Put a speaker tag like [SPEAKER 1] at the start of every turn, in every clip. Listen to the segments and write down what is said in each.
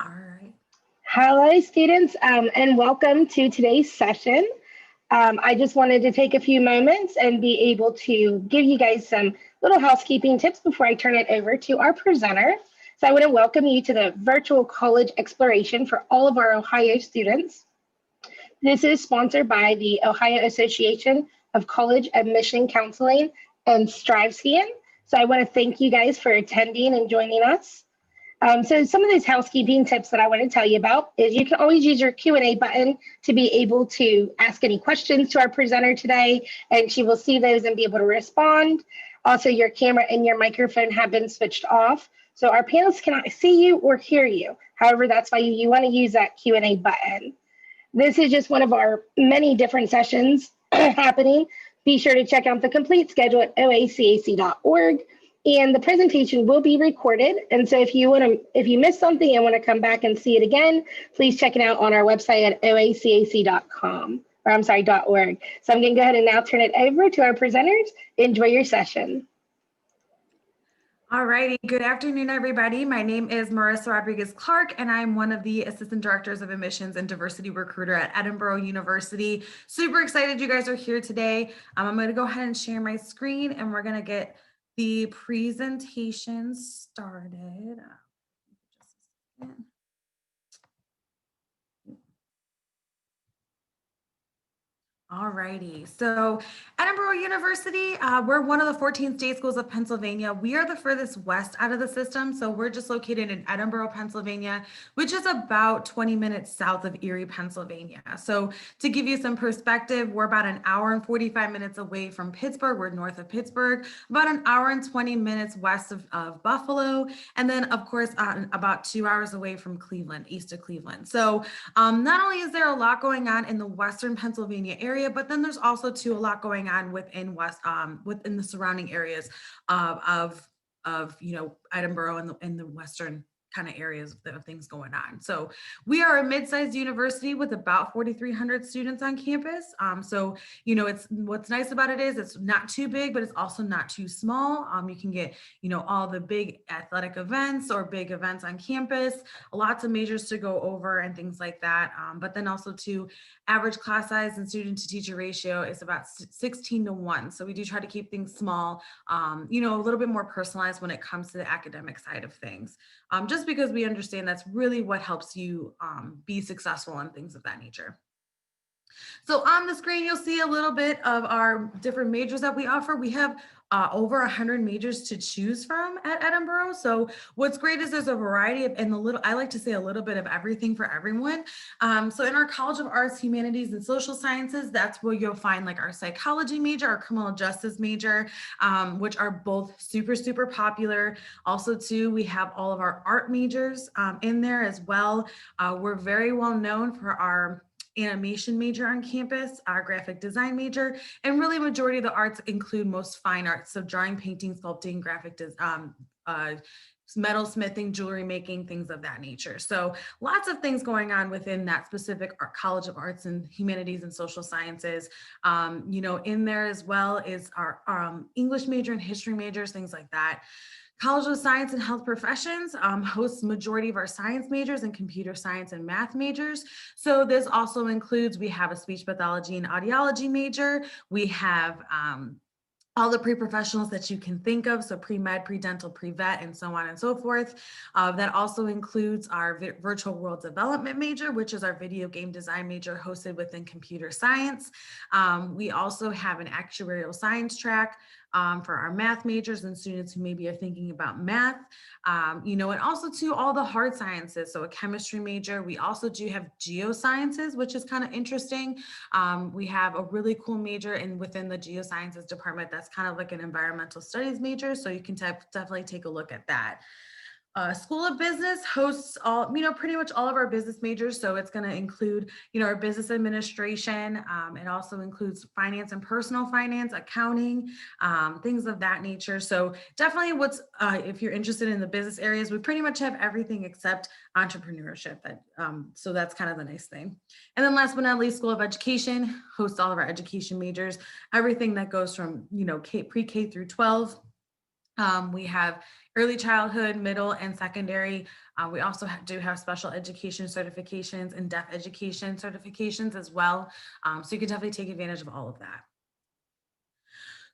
[SPEAKER 1] All right.
[SPEAKER 2] Hello, students, and welcome to today's session. I just wanted to take a few moments and be able to give you guys some little housekeeping tips before I turn it over to our presenter. So I want to welcome you to the virtual college exploration for all of our Ohio students. This is sponsored by the Ohio Association of College Admission Counseling and StriveScan. So I want to thank you guys for attending and joining us. So some of those housekeeping tips that I want to tell you about is you can always use your Q&A button to be able to ask any questions to our presenter today, and she will see those and be able to respond. Also, your camera and your microphone have been switched off, so our panelists cannot see you or hear you. However, that's why you want to use that Q&A button. This is just one of our many different sessions happening. Be sure to check out the complete schedule at oacac.org. And the presentation will be recorded. And so if you missed something and want to come back and see it again, please check it out on our website at oacac.com, or I'm sorry, .org. So I'm going to go ahead and now turn it over to our presenters. Enjoy your session.
[SPEAKER 1] All righty. Good afternoon, everybody. My name is Marissa Rodriguez-Clark, and I'm one of the Assistant Directors of Admissions and Diversity Recruiter at Edinboro University. Super excited you guys are here today. I'm going to go ahead and share my screen, and we're going to get the presentation started. Just a second. All righty. So Edinboro University, we're one of the 14 state schools of Pennsylvania. We are the furthest west out of the system. So we're just located in Edinboro, Pennsylvania, which is about 20 minutes south of Erie, Pennsylvania. So to give you some perspective, we're about an hour and 45 minutes away from Pittsburgh. We're north of Pittsburgh, about an hour and 20 minutes west of Buffalo. And then of course, about 2 hours away from Cleveland, east of Cleveland. So not only is there a lot going on in the Western Pennsylvania area, but then there's also a lot going on within within the surrounding areas of Edinboro and the western kind of areas of things going on. So we are a mid-sized university with about 4,300 students on campus. So it's what's nice about it is it's not too big, but it's also not too small. You can get all the big athletic events or big events on campus, lots of majors to go over and things like that. But then also average class size and student to teacher ratio is about 16:1. So we do try to keep things small, a little bit more personalized when it comes to the academic side of things. Just because we understand that's really what helps you be successful and things of that nature. So on the screen, you'll see a little bit of our different majors that we offer. We have over 100 majors to choose from at Edinboro. So what's great is there's a variety of, I like to say a little bit of everything for everyone. So in our College of Arts, Humanities, and Social Sciences, that's where you'll find like our psychology major, our criminal justice major, which are both super, super popular. Also too, we have all of our art majors in there as well. We're very well known for our animation major on campus, our graphic design major, and really majority of the arts include most fine arts, so drawing, painting, sculpting, graphic design, metal smithing, jewelry making, things of that nature. So lots of things going on within that specific College of Arts and Humanities and Social Sciences. In there as well is our English major and history majors, things like that. College of Science and Health Professions hosts majority of our science majors and computer science and math majors. So this also includes, we have a speech pathology and audiology major. We have all the pre-professionals that you can think of, so pre-med, pre-dental, pre-vet, and so on and so forth. That also includes our virtual world development major, which is our video game design major hosted within computer science. We also have an actuarial science track for our math majors and students who maybe are thinking about math, and also to all the hard sciences. So a chemistry major. We also do have geosciences, which is kind of interesting. We have a really cool major within the geosciences department that's kind of like an environmental studies major. So you can definitely take a look at that. School of Business hosts pretty much all of our business majors. So it's going to include, our business administration. It also includes finance and personal finance, accounting, things of that nature. So definitely if you're interested in the business areas, we pretty much have everything except entrepreneurship. So that's kind of the nice thing. And then last but not least, School of Education hosts all of our education majors, everything that goes from, pre-K through 12. We have early childhood, middle, and secondary. We also do have special education certifications and deaf education certifications as well. So you can definitely take advantage of all of that.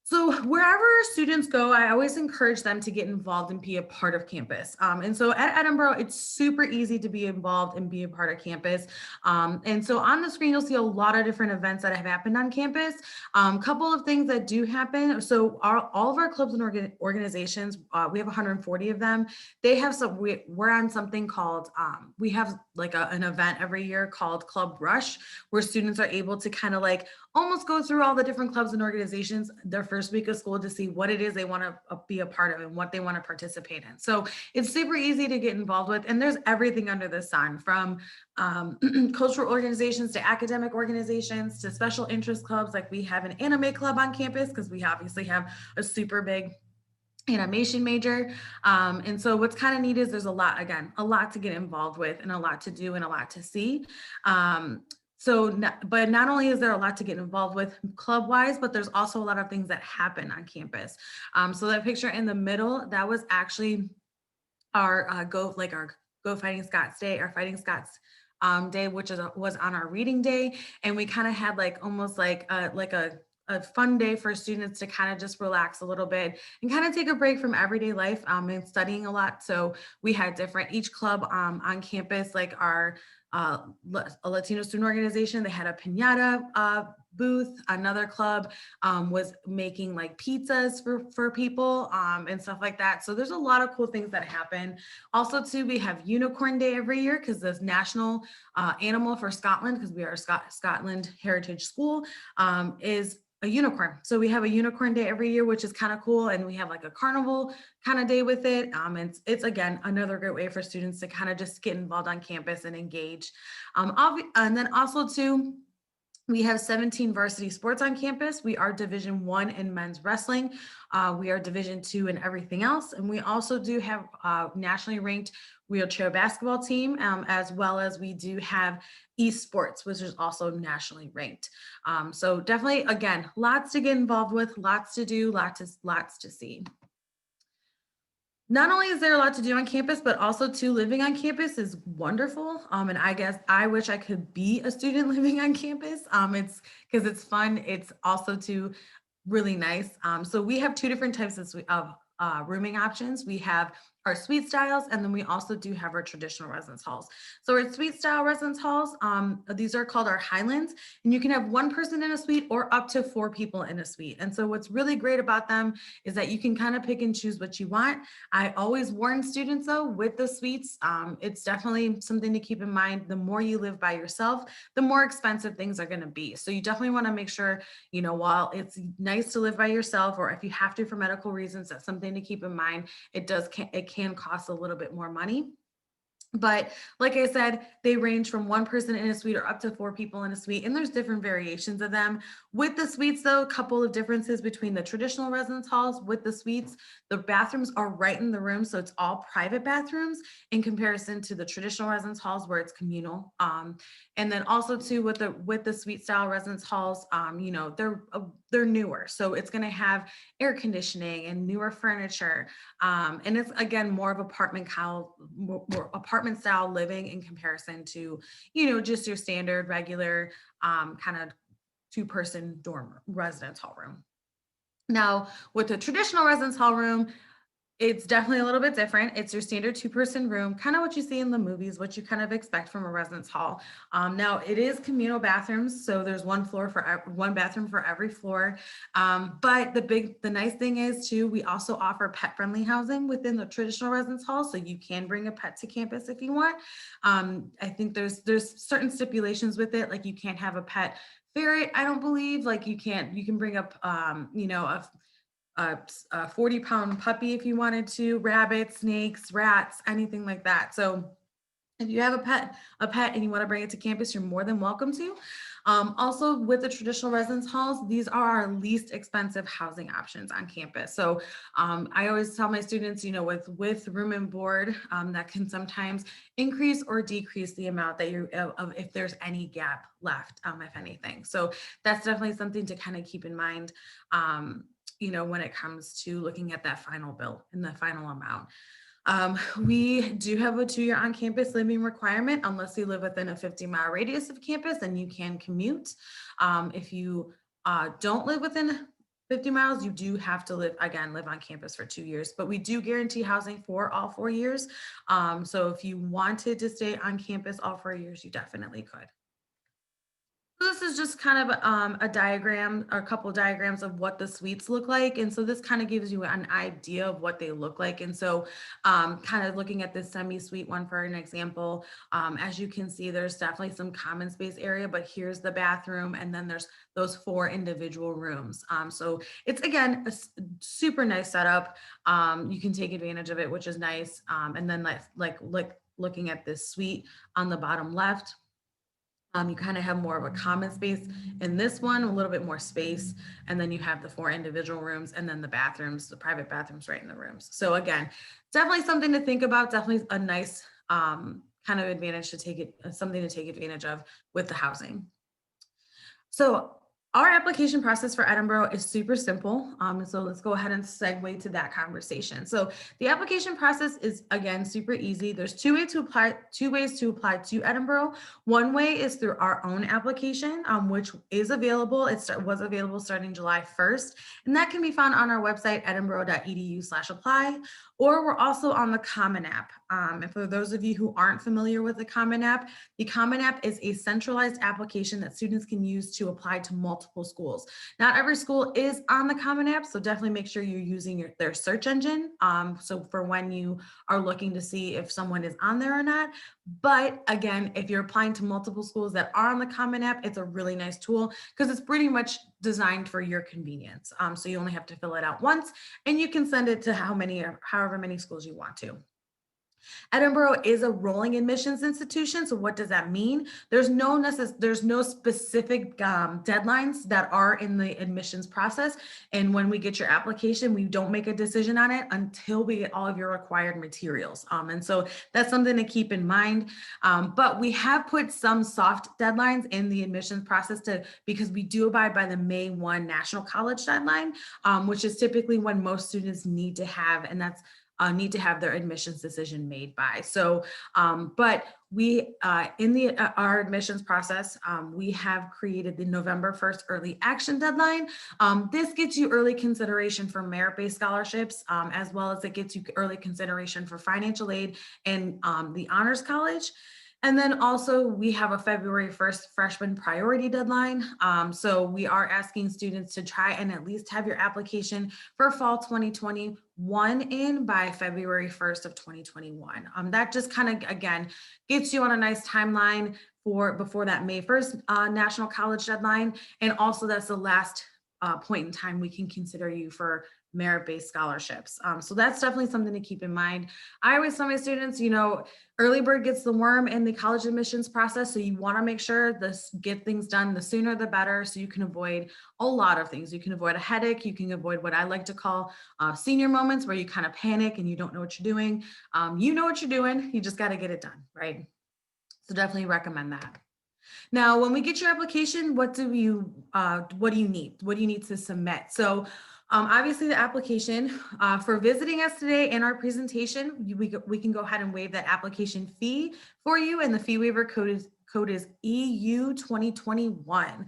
[SPEAKER 1] So wherever students go, I always encourage them to get involved and be a part of campus. And so at Edinboro, it's super easy to be involved and be a part of campus. And so on the screen, you'll see a lot of different events that have happened on campus. Couple of things that do happen. So all of our clubs and organizations, we have 140 of them. They have some, we're on something called, we have like an event every year called Club Rush, where students are able to kind of like almost go through all the different clubs and organizations their first week of school to see what it is they want to be a part of and what they want to participate in. So it's super easy to get involved with, and there's everything under the sun, from cultural organizations to academic organizations to special interest clubs. Like we have an anime club on campus because we obviously have a super big animation major. And so what's kind of neat is there's a lot to get involved with and a lot to do and a lot to see. But not only is there a lot to get involved with club wise, but there's also a lot of things that happen on campus. So that picture in the middle, that was actually our Go Fighting Scots Day, our Fighting Scots Day, which was on our reading day. And we kind of had like almost like a fun day for students to kind of just relax a little bit and kind of take a break from everyday life and studying a lot. So we had each club on campus, like our a Latino student organization, they had a piñata booth. Another club was making like pizzas for people and stuff like that. So there's a lot of cool things that happen. Also too, we have Unicorn Day every year because the national animal for Scotland, because we are a Scotland Heritage School, is a unicorn. So we have a unicorn day every year, which is kind of cool. And we have like a carnival kind of day with it. It's again, another great way for students to kind of just get involved on campus and engage. And then also too, we have 17 varsity sports on campus. We are Division I in men's wrestling. We are Division II in everything else. And we also do have nationally ranked wheelchair basketball team, as well as we do have esports, which is also nationally ranked. So definitely, again, lots to get involved with, lots to do, lots to see. Not only is there a lot to do on campus, but also too, living on campus is wonderful. And I guess I wish I could be a student living on campus. It's because it's fun. It's also too really nice. So we have two different types of rooming options. We have our suite styles, and then we also do have our traditional residence halls. So our suite style residence halls, these are called our Highlands, and you can have one person in a suite or up to 4 people in a suite. And so what's really great about them is that you can kind of pick and choose what you want. I always warn students though, with the suites, it's definitely something to keep in mind. The more you live by yourself, the more expensive things are going to be. So you definitely want to make sure, while it's nice to live by yourself, or if you have to for medical reasons, that's something to keep in mind. It can cost a little bit more money. But like I said, they range from 1 person in a suite or up to 4 people in a suite, and there's different variations of them. With the suites though, a couple of differences between the traditional residence halls. With the suites, the bathrooms are right in the room, so it's all private bathrooms in comparison to the traditional residence halls where it's communal. And then also too, with the suite style residence halls, they're newer, so it's going to have air conditioning and newer furniture, and it's again more of apartment style living in comparison to just your standard regular kind of 2-person dorm residence hall room. Now with the traditional residence hall room, it's definitely a little bit different. It's your standard 2-person room, kind of what you see in the movies, what you kind of expect from a residence hall. Now it is communal bathrooms, so there's one bathroom for every floor. But the nice thing is too, we also offer pet-friendly housing within the traditional residence hall, so you can bring a pet to campus if you want. I think there's certain stipulations with it, like you can't have a pet ferret. I don't believe, like you can bring up a 40-pound puppy if you wanted to, rabbits, snakes, rats, anything like that. So if you have a pet and you want to bring it to campus, you're more than welcome to. Also with the traditional residence halls, these are our least expensive housing options on campus. So I always tell my students, with room and board, that can sometimes increase or decrease the amount that if there's any gap left, if anything. So that's definitely something to kind of keep in mind. when it comes to looking at that final bill and the final amount. We do have a 2-year on-campus living requirement unless you live within a 50-mile radius of campus, and you can commute. If you don't live within 50 miles, you do have to live on campus for 2 years, but we do guarantee housing for all 4 years. So if you wanted to stay on campus all 4 years, you definitely could. This is just kind of a diagram, or a couple of diagrams of what the suites look like. And so this kind of gives you an idea of what they look like. And so kind of looking at this semi-suite one for an example, as you can see, there's definitely some common space area, but here's the bathroom. And then there's those 4 individual rooms. So it's, again, a super nice setup. You can take advantage of it, which is nice. And then looking at this suite on the bottom left, you kind of have more of a common space in this one, a little bit more space. And then you have the 4 individual rooms, and then the bathrooms, the private bathrooms right in the rooms. So again, definitely something to think about, definitely a nice kind of advantage to something to take advantage of with the housing. So our application process for Edinboro is super simple. So let's go ahead and segue to that conversation. So the application process is, again, super easy. There's two ways to apply to Edinboro. One way is through our own application, which is available. Was available starting July 1st, and that can be found on our website, edinboro.edu/apply, or we're also on the Common App. And for those of you who aren't familiar with the Common App is a centralized application that students can use to apply to multiple schools. Not every school is on the Common App, so definitely make sure you're using their search engine. So for when you are looking to see if someone is on there or not. But again, if you're applying to multiple schools that are on the Common App, it's a really nice tool because it's pretty much designed for your convenience. So you only have to fill it out once, and you can send it to however many schools you want to. Edinboro is a rolling admissions institution. So what does that mean? There's no specific deadlines that are in the admissions process. And when we get your application, we don't make a decision on it until we get all of your required materials. And so that's something to keep in mind. But we have put some soft deadlines in the admissions process because we do abide by the May 1 National College deadline, which is typically when most students need to have their admissions decision made by. So, but we, in our admissions process, we have created the November 1st early action deadline. This gets you early consideration for merit-based scholarships, as well as it gets you early consideration for financial aid and the Honors College. And then also we have a February 1st freshman priority deadline. So we are asking students to try and at least have your application for fall 2021 in by February 1st of 2021. That just kind of, again, gets you on a nice timeline before that May 1st National College deadline. And also that's the last point in time we can consider you for merit-based scholarships. So that's definitely something to keep in mind. I always tell my students, early bird gets the worm in the college admissions process. So you want to make sure get things done the sooner the better, so you can avoid a lot of things. You can avoid a headache. You can avoid what I like to call senior moments where you kind of panic and you don't know what you're doing. You know what you're doing. You just got to get it done, right? So definitely recommend that. Now, when we get your application, what do you need? What do you need to submit? So obviously the application for visiting us today in our presentation, we can go ahead and waive that application fee for you, and the fee waiver code is EU 2021.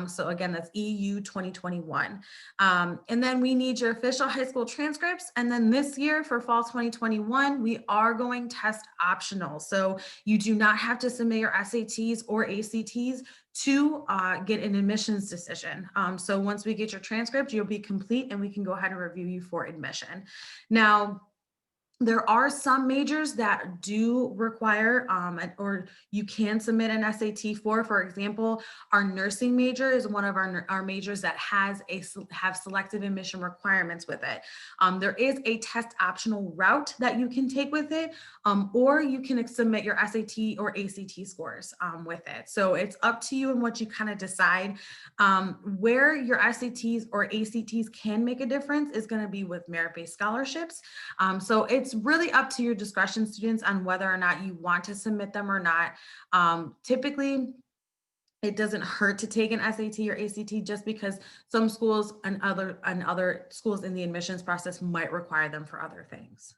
[SPEAKER 1] So again, that's EU 2021. And then we need your official high school transcripts. And then this year for fall 2021, we are going test optional. So you do not have to submit your SATs or ACTs to get an admissions decision. So once we get your transcript, you'll be complete and we can go ahead and review you for admission. Now, there are some majors that do require, or you can submit an SAT for example, our nursing major is one of our majors that have selective admission requirements with it. There is a test optional route that you can take with it, or you can submit your SAT or ACT scores with it. So it's up to you and what you kind of decide. Where your SATs or ACTs can make a difference is going to be with merit-based scholarships. So it's really up to your discretion, students, on whether or not you want to submit them or not. Typically, it doesn't hurt to take an SAT or ACT just because some schools and other schools in the admissions process might require them for other things.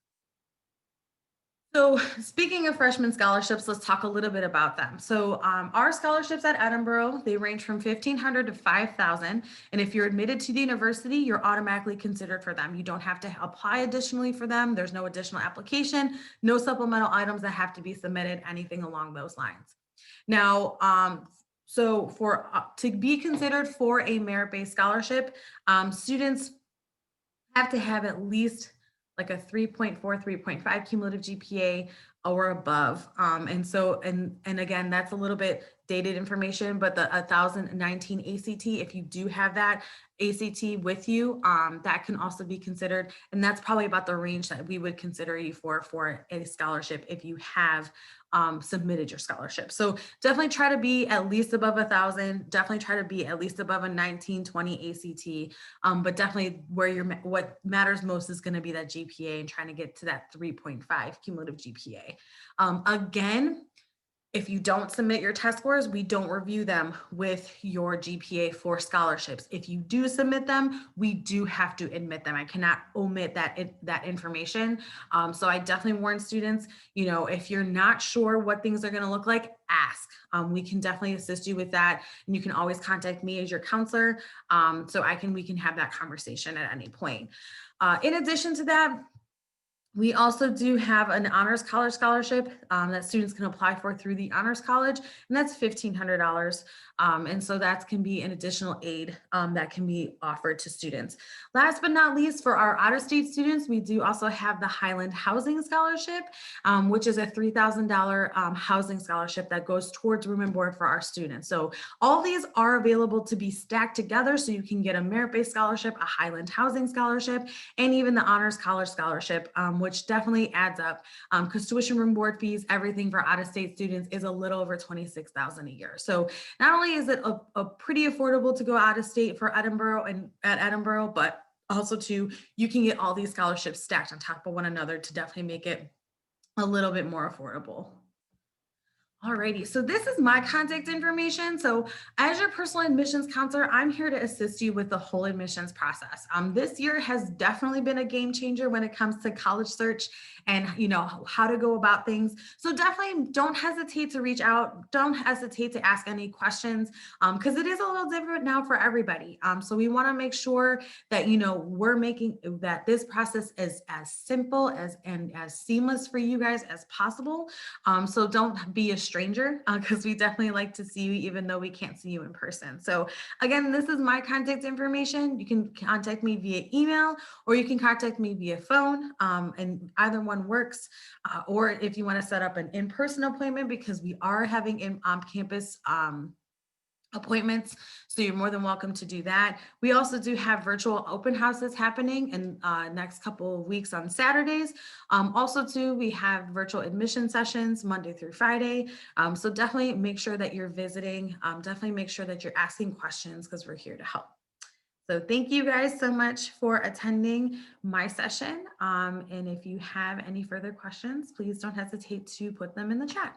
[SPEAKER 1] So speaking of freshman scholarships, let's talk a little bit about them. So our scholarships at Edinboro, they range from $1,500 to $5,000. And if you're admitted to the university, you're automatically considered for them. You don't have to apply additionally for them. There's no additional application, no supplemental items that have to be submitted, anything along those lines. Now, so for to be considered for a merit-based scholarship, students have to have at least like a 3.4, 3.5 cumulative GPA or above. And again, that's a little bit dated information, but the 1019 ACT, if you do have that ACT with you, that can also be considered. And that's probably about the range that we would consider you for a scholarship if you have submitted your scholarship. So definitely try to be at least above 1,000, definitely try to be at least above a 1920 ACT, but definitely what matters most is going to be that GPA and trying to get to that 3.5 cumulative GPA. Again, if you don't submit your test scores, we don't review them with your GPA for scholarships. If you do submit them, we do have to admit them. I cannot omit that information. So I definitely warn students, if you're not sure what things are going to look like, ask. We can definitely assist you with that. And you can always contact me as your counselor. So we can have that conversation at any point. In addition to that, we also do have an honors college scholarship that students can apply for through the honors college, and that's $1,500. And so that can be an additional aid that can be offered to students. Last but not least, for our out-of-state students, we do also have the Highland Housing Scholarship, which is a $3,000 housing scholarship that goes towards room and board for our students. So all these are available to be stacked together, so you can get a merit-based scholarship, a Highland Housing Scholarship, and even the honors college scholarship, which definitely adds up because tuition, room, board fees, everything for out-of-state students is a little over $26,000 a year. So not only is it a pretty affordable to go out of state for Edinboro and at Edinboro, but also you can get all these scholarships stacked on top of one another to definitely make it a little bit more affordable. Alrighty, so this is my contact information. So as your personal admissions counselor, I'm here to assist you with the whole admissions process. This year has definitely been a game changer when it comes to college search and how to go about things. So definitely don't hesitate to reach out. Don't hesitate to ask any questions because it is a little different now for everybody. So we want to make sure that we're making that this process is as simple and as seamless for you guys as possible. So don't be a stranger because we definitely like to see you even though we can't see you in person. So again, this is my contact information. You can contact me via email or you can contact me via phone and either one works. Or if you want to set up an in-person appointment because we are having on-campus appointments. So you're more than welcome to do that. We also do have virtual open houses happening in next couple of weeks on Saturdays. Also too, we have virtual admission sessions Monday through Friday. So definitely make sure that you're visiting. Definitely make sure that you're asking questions because we're here to help. So thank you guys so much for attending my session. And if you have any further questions, please don't hesitate to put them in the chat.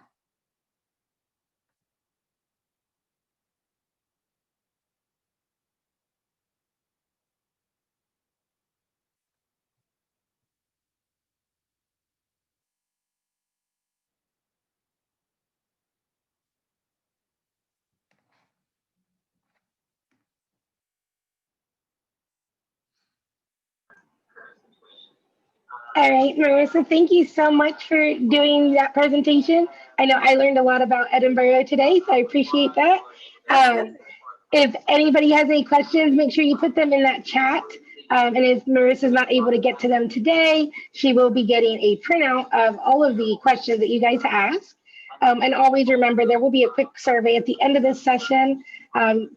[SPEAKER 2] All right, Marissa, thank you so much for doing that presentation. I know I learned a lot about Edinboro today, so I appreciate that. If anybody has any questions, make sure you put them in that chat. And if Marissa's not able to get to them today, she will be getting a printout of all of the questions that you guys asked. And always remember, there will be a quick survey at the end of this session.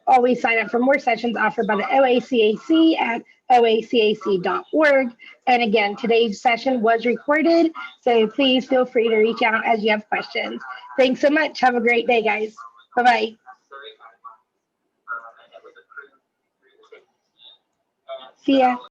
[SPEAKER 2] Always sign up for more sessions offered by the OACAC at oacac.org. And again, today's session was recorded, so please feel free to reach out as you have questions. Thanks so much. Have a great day, guys. Bye-bye. See ya.